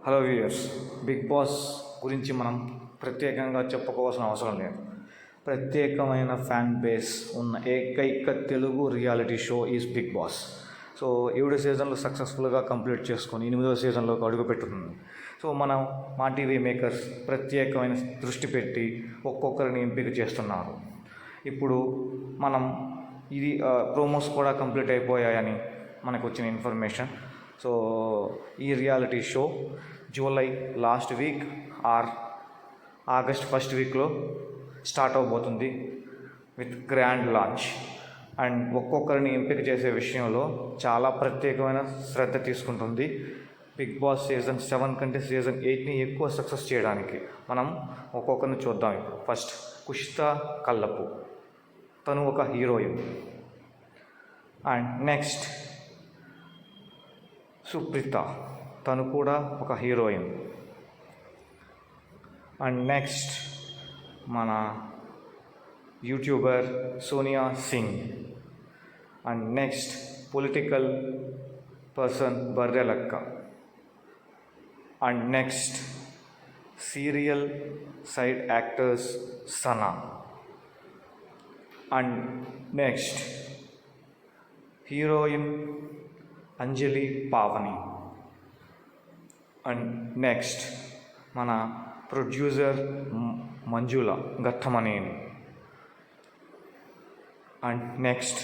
Hello viewers, big boss గురించి మనం ప్రత్యేకంగా చెప్పుకోవాల్సిన అవసరం లేదు. ప్రత్యేకమైన ఫ్యాన్ బేస్ ఉన్న ఏకైక Telugu reality show is Bigg Boss. So 7 సీజన్లు సక్సెస్ఫుల్గా కంప్లీట్ చేసుకొని 8వ సీజన్లోకి అడుగుపెట్టుతుంది. సో మనం మా టీవీ మేకర్స్ ప్రత్యేకమైన దృష్టి పెట్టి ఒక్కొక్కరిని ఎంపిక చేస్తున్నారు. ఇప్పుడు మనం ఇది ప్రోమోస్ కూడా కంప్లీట్ అయిపోయాయని మనకు వచ్చిన ఇన్ఫర్మేషన్. సో ఈ reality show July last week or August first వీక్లో స్టార్ట్ అవబోతుంది విత్ గ్రాండ్ లాంచ్. అండ్ ఒక్కొక్కరిని ఎంపిక చేసే విషయంలో చాలా ప్రత్యేకమైన శ్రద్ధ తీసుకుంటుంది. బిగ్ బాస్ సీజన్ 7 కంటే సీజన్ 8ని ఎక్కువ సక్సెస్ చేయడానికి మనం ఒక్కొక్కరిని చూద్దాం. ఇప్పుడు ఫస్ట్ కుషిత కల్లపు, తను ఒక హీరోయిన్. అండ్ నెక్స్ట్ సుప్రీత, తను కూడా ఒక హీరోయిన్. అండ్ నెక్స్ట్ మన YouTuber Sonia Singh. And next political person Barrelakka. And next serial side actors Sana. And next heroine Anjali Pavani. And next మన producer Manjula Ghattamaneni. And next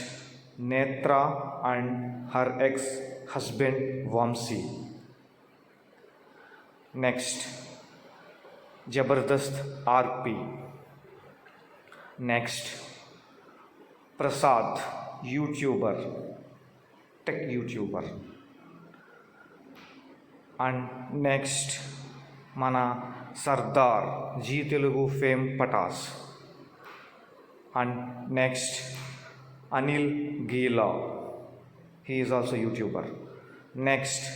Netra and her ex husband Vamsi. Next Jabardasth RP. Next Prasad, YouTuber, tech YouTuber. And next మన Sardar, Zee Telugu fame Patas. And next Anil Geela, he is also YouTuber. Next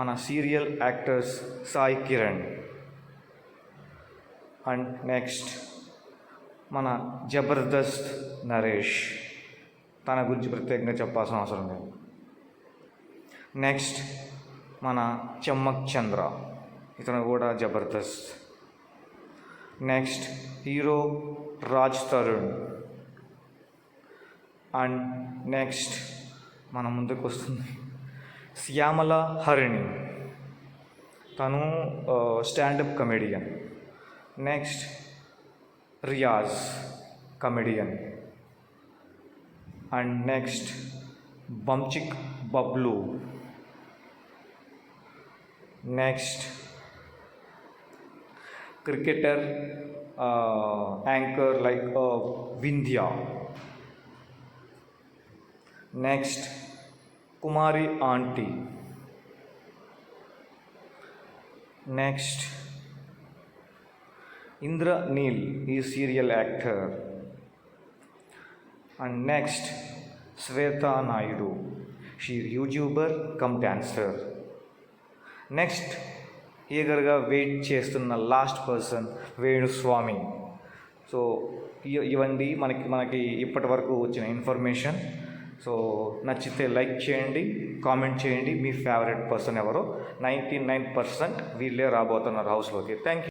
మన serial actors Sai Kiran. And next మన జబర్దస్త్ నరేష్, తన గురించి ప్రత్యేకంగా చెప్పాల్సిన అవసరం లేదు. నెక్స్ట్ మన చమ్మక్ చంద్ర, ఇతను కూడా Jabardasth. Next hero Raj Tarun. And next మన ముందుకు వస్తుంది శ్యామల హరిణి, తను standup comedian. Next Riyaz, comedian. And next Bunchik Bablu. Next cricketer anchor like Vindhya. Next Kumari aunty. Next Indraneel, ఈ serial actor. And next Swetha Naidu, she YouTuber cum dancer. Next ఈగర్గా వెయిట్ చేస్తున్న లాస్ట్ పర్సన్ వేణుస్వామి. సో ఇవన్నీ మనకి ఇప్పటి వరకు వచ్చిన ఇన్ఫర్మేషన్. సో నచ్చితే లైక్ చేయండి, కామెంట్ చేయండి మీ ఫేవరెట్ పర్సన్ ఎవరో. 99% వీళ్ళే రాబోతున్నారు హౌస్లోకి. Thank you.